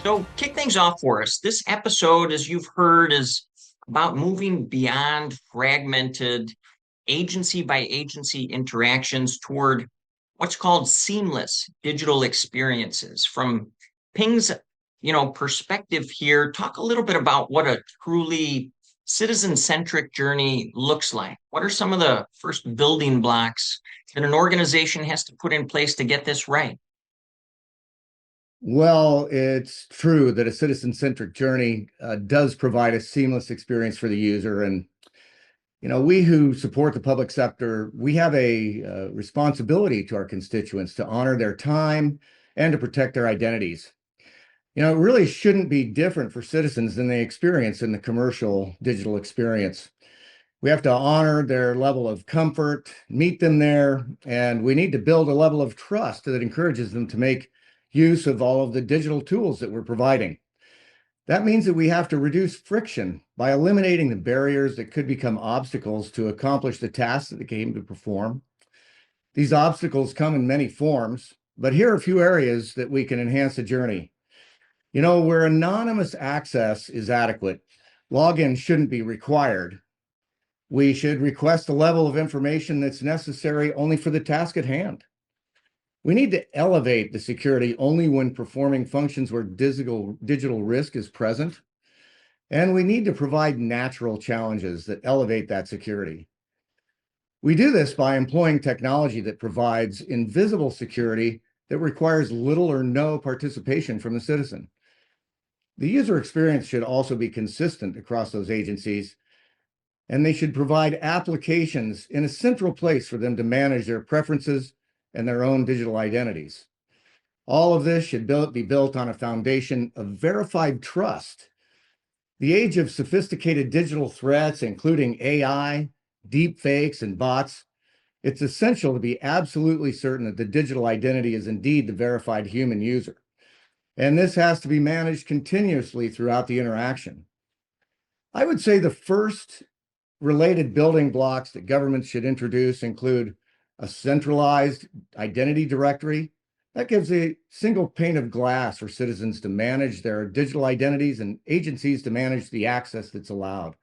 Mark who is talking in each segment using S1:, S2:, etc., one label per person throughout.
S1: So, kick things off for us. This episode, as you've heard, is about moving beyond fragmented agency by agency interactions toward what's called seamless digital experiences. From Ping's, perspective here, talk a little bit about what a truly citizen-centric journey looks like. What are some of the first building blocks that an organization has to put in place to get this right?
S2: Well, it's true that a citizen-centric journey does provide a seamless experience for the user. And, we who support the public sector, we have a responsibility to our constituents to honor their time and to protect their identities. It really shouldn't be different for citizens than they experience in the commercial digital experience. We have to honor their level of comfort, meet them there, and we need to build a level of trust that encourages them to make use of all of the digital tools that we're providing. That means that we have to reduce friction by eliminating the barriers that could become obstacles to accomplish the tasks that they came to perform. These obstacles come in many forms, but here are a few areas that we can enhance the journey. Where anonymous access is adequate, login shouldn't be required. We should request a level of information that's necessary only for the task at hand. We need to elevate the security only when performing functions where digital risk is present. And we need to provide natural challenges that elevate that security. We do this by employing technology that provides invisible security that requires little or no participation from the citizen. The user experience should also be consistent across those agencies, and they should provide applications in a central place for them to manage their preferences and their own digital identities. All of this should be built on a foundation of verified trust. The age of sophisticated digital threats, including AI, deepfakes, and bots, it's essential to be absolutely certain that the digital identity is indeed the verified human user. And this has to be managed continuously throughout the interaction. I would say the first related building blocks that governments should introduce include a centralized identity directory that gives a single pane of glass for citizens to manage their digital identities and agencies to manage the access that's allowed.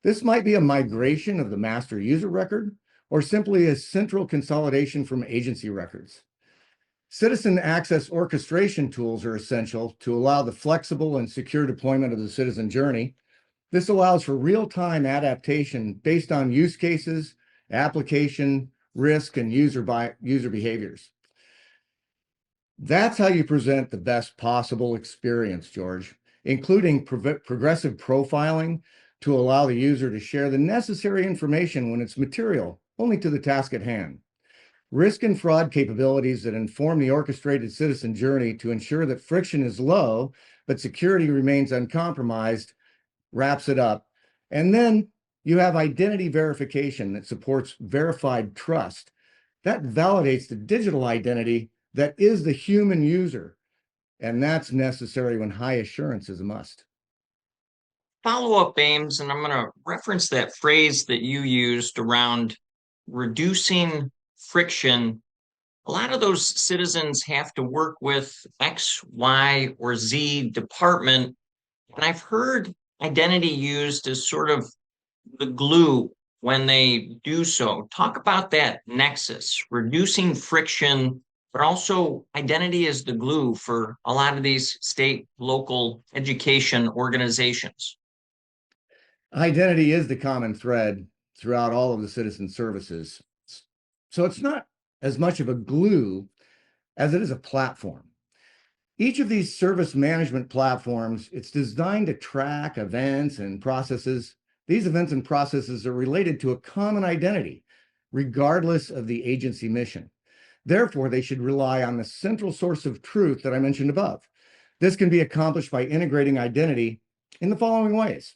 S2: This might be a migration of the master user record or simply a central consolidation from agency records. Citizen access orchestration tools are essential to allow the flexible and secure deployment of the citizen journey. This allows for real-time adaptation based on use cases, application, risk, and user behaviors. That's how you present the best possible experience, George, including progressive profiling to allow the user to share the necessary information when it's material only to the task at hand. Risk and fraud capabilities that inform the orchestrated citizen journey to ensure that friction is low, but security remains uncompromised, wraps it up. And then you have identity verification that supports verified trust. That validates the digital identity that is the human user. And that's necessary when high assurance is a must.
S1: Follow up, Ames, and I'm going to reference that phrase that you used around reducing friction. A lot of those citizens have to work with X, Y, or Z department. And I've heard identity used as sort of the glue when they do so. Talk about that nexus, reducing friction, but also identity is the glue for a lot of these state, local education organizations.
S2: Identity is the common thread throughout all of the citizen services. So it's not as much of a glue as it is a platform. Each of these service management platforms, it's designed to track events and processes. These events and processes are related to a common identity, regardless of the agency mission. Therefore, they should rely on the central source of truth that I mentioned above. This can be accomplished by integrating identity in the following ways: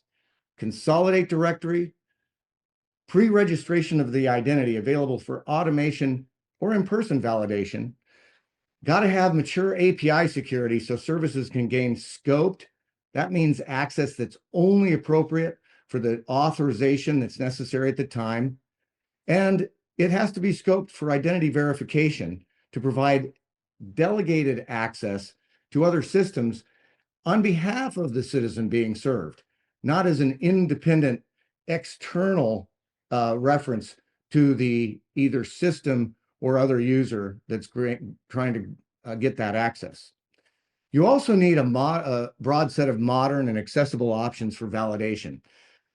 S2: consolidate directory, pre-registration of the identity available for automation or in-person validation. Got to have mature API security so services can gain scoped. That means access that's only appropriate for the authorization that's necessary at the time. And it has to be scoped for identity verification to provide delegated access to other systems on behalf of the citizen being served, not as an independent external reference to the either system or other user that's trying to get that access. You also need a broad set of modern and accessible options for validation.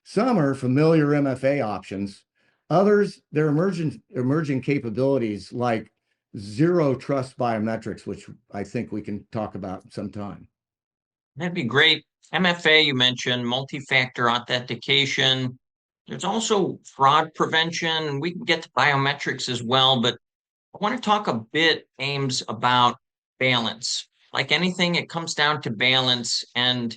S2: Some are familiar MFA options. Others, they're emerging capabilities like zero trust biometrics, which I think we can talk about sometime.
S1: That'd be great. MFA, you mentioned multi-factor authentication. There's also fraud prevention. We can get to biometrics as well, but I want to talk a bit, Ames, about balance. Like anything, it comes down to balance. And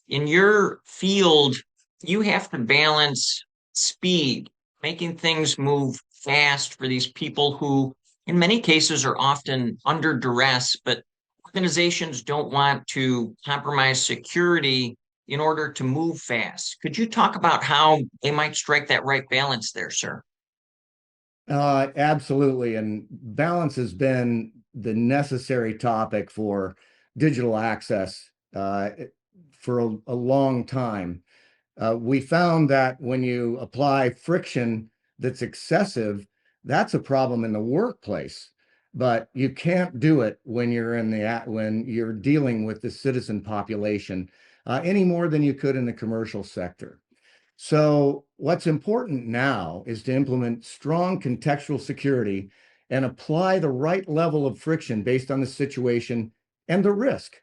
S1: in your field, you have to balance speed, making things move fast for these people who, in many cases, are often under duress, but organizations don't want to compromise security in order to move fast. Could you talk about how they might strike that right balance there, sir?
S2: Absolutely. And balance has been the necessary topic for digital access for a long time. We found that when you apply friction that's excessive, that's a problem in the workplace. But you can't do it when when you're dealing with the citizen population any more than you could in the commercial sector. So what's important now is to implement strong contextual security and apply the right level of friction based on the situation and the risk.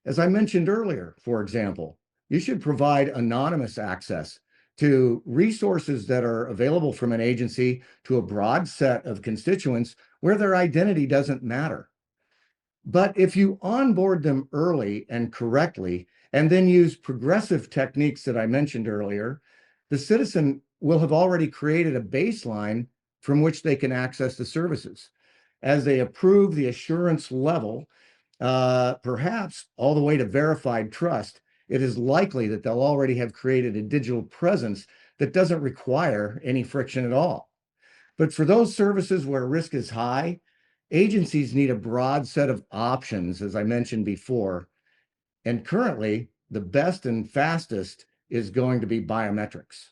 S2: As I mentioned earlier, for example, you should provide anonymous access to resources that are available from an agency to a broad set of constituents where their identity doesn't matter. But if you onboard them early and correctly, and then use progressive techniques that I mentioned earlier, the citizen will have already created a baseline from which they can access the services. As they approve the assurance level, perhaps all the way to verified trust, it is likely that they'll already have created a digital presence that doesn't require any friction at all. But for those services where risk is high, agencies need a broad set of options, as I mentioned before. And currently, the best and fastest is going to be biometrics.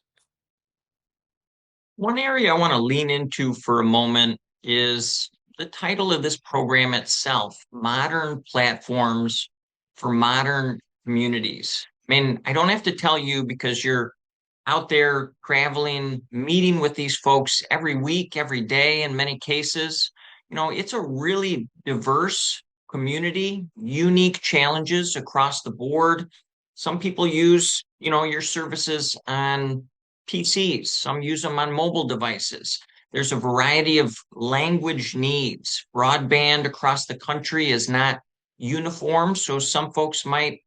S1: One area I want to lean into for a moment is the title of this program itself, Modern Platforms for Modern Communities. I mean, I don't have to tell you because you're out there traveling, meeting with these folks every week, every day in many cases. It's a really diverse community, unique challenges across the board. Some people use, your services on PCs, some use them on mobile devices. There's a variety of language needs. Broadband across the country is not uniform, so some folks might,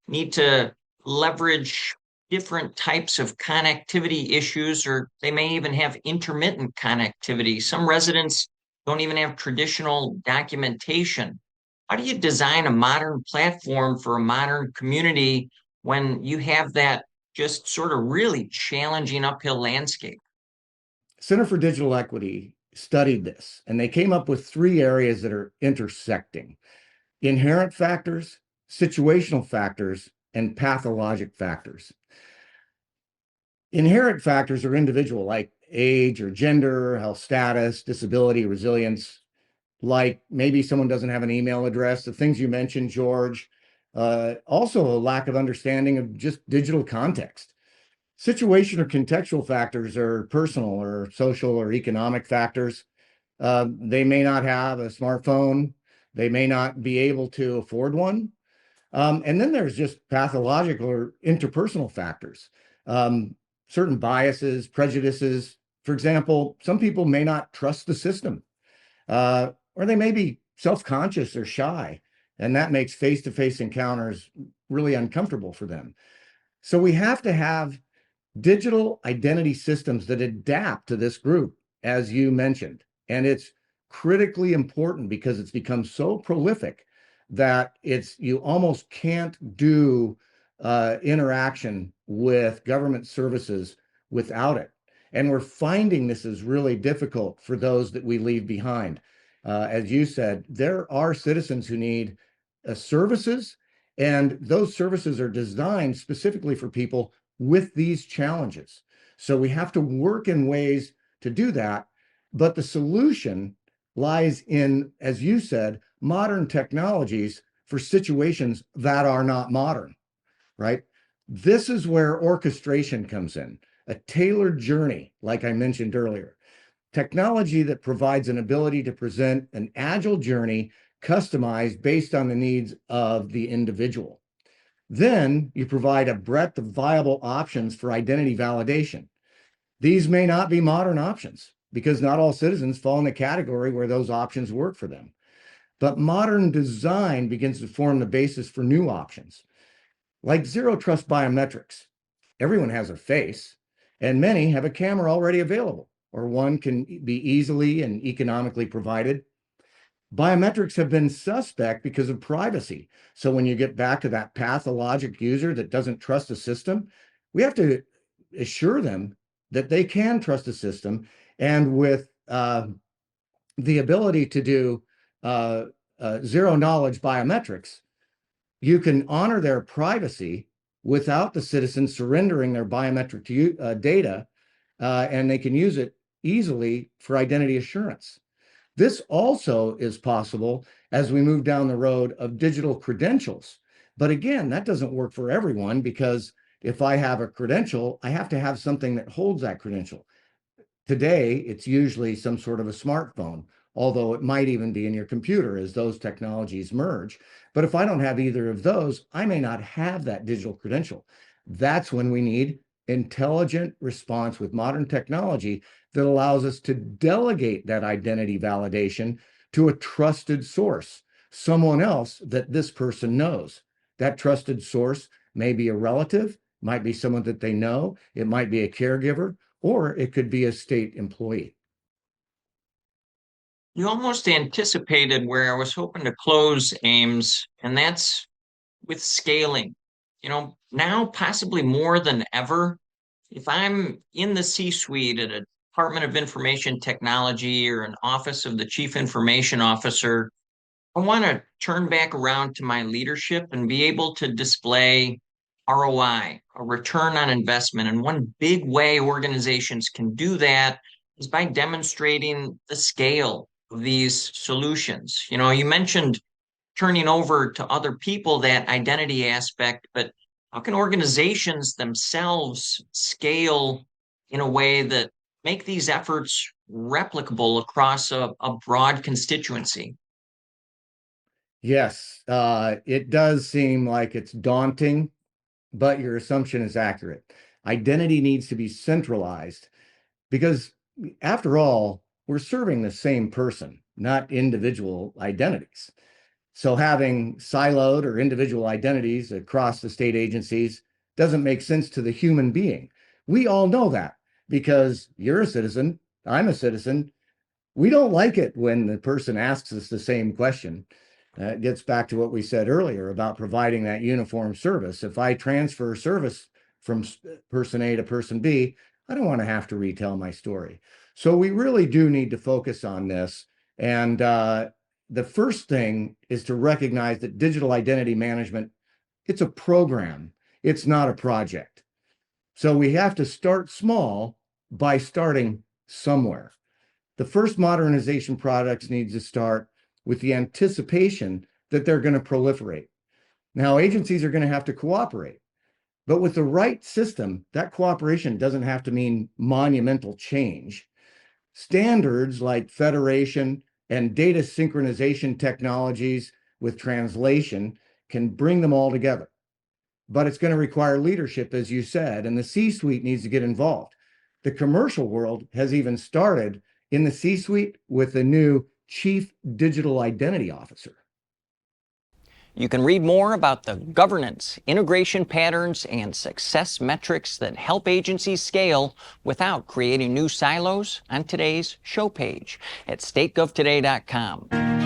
S1: need to leverage different types of connectivity issues, or they may even have intermittent connectivity. Some residents don't even have traditional documentation. How do you design a modern platform for a modern community when you have that just sort of really challenging uphill landscape?
S2: Center for Digital Equity studied this, and they came up with three areas that are intersecting: inherent factors, situational factors, and pathologic factors. Inherent factors are individual, like age or gender, health status, disability, resilience, like maybe someone doesn't have an email address, the things you mentioned, George. Also, a lack of understanding of just digital context. Situation or contextual factors are personal or social or economic factors. They may not have a smartphone. They may not be able to afford one. And then there's just pathological or interpersonal factors, certain biases, prejudices. For example, some people may not trust the system, or they may be self-conscious or shy, and that makes face-to-face encounters really uncomfortable for them. So we have to have digital identity systems that adapt to this group, as you mentioned. And it's critically important because it's become so prolific that you almost can't do interaction with government services without it. And we're finding this is really difficult for those that we leave behind. As you said, there are citizens who need services And those services are designed specifically for people with these challenges. So we have to work in ways to do that. But the solution lies in, as you said, modern technologies for situations that are not modern, right? This is where orchestration comes in, a tailored journey, like I mentioned earlier. Technology that provides an ability to present an agile journey customized based on the needs of the individual. Then you provide a breadth of viable options for identity validation. These may not be modern options because not all citizens fall in the category where those options work for them. But modern design begins to form the basis for new options, like zero trust biometrics. Everyone has a face, and many have a camera already available, or one can be easily and economically provided. Biometrics have been suspect because of privacy. So when you get back to that pathologic user that doesn't trust the system, we have to assure them that they can trust the system. And with the ability to do zero knowledge biometrics, you can honor their privacy without the citizen surrendering their biometric data, and they can use it easily for identity assurance. This also is possible as we move down the road of digital credentials. But again, that doesn't work for everyone because if I have a credential, I have to have something that holds that credential. Today, it's usually some sort of a smartphone, although it might even be in your computer as those technologies merge. But if I don't have either of those, I may not have that digital credential. That's when we need intelligent response with modern technology that allows us to delegate that identity validation to a trusted source, someone else that this person knows. That trusted source may be a relative, might be someone that they know, it might be a caregiver, or it could be a state employee.
S1: You almost anticipated where I was hoping to close, Ames, and that's with scaling. Now possibly more than ever, if I'm in the C-suite at a Department of Information Technology or an office of the Chief Information Officer, I want to turn back around to my leadership and be able to display ROI, a return on investment. And one big way organizations can do that is by demonstrating the scale of these solutions. You mentioned turning over to other people that identity aspect, but how can organizations themselves scale in a way that make these efforts replicable across a broad constituency?
S2: Yes, it does seem like it's daunting, but your assumption is accurate. Identity needs to be centralized because, after all, we're serving the same person, not individual identities. So having siloed or individual identities across the state agencies doesn't make sense to the human being. We all know that because you're a citizen, I'm a citizen. We don't like it when the person asks us the same question. It gets back to what we said earlier about providing that uniform service. If I transfer service from person A to person B, I don't want to have to retell my story. So we really do need to focus on this. And the first thing is to recognize that digital identity management, it's a program. It's not a project. So we have to start small by starting somewhere. The first modernization products need to start with the anticipation that they're going to proliferate. Now, agencies are going to have to cooperate, but with the right system, that cooperation doesn't have to mean monumental change. Standards like federation and data synchronization technologies with translation can bring them all together. But it's going to require leadership, as you said, and the C-suite needs to get involved. The commercial world has even started in the C-suite with the new Chief Digital Identity Officer.
S1: You can read more about the governance, integration patterns, and success metrics that help agencies scale without creating new silos on today's show page at stategovtoday.com.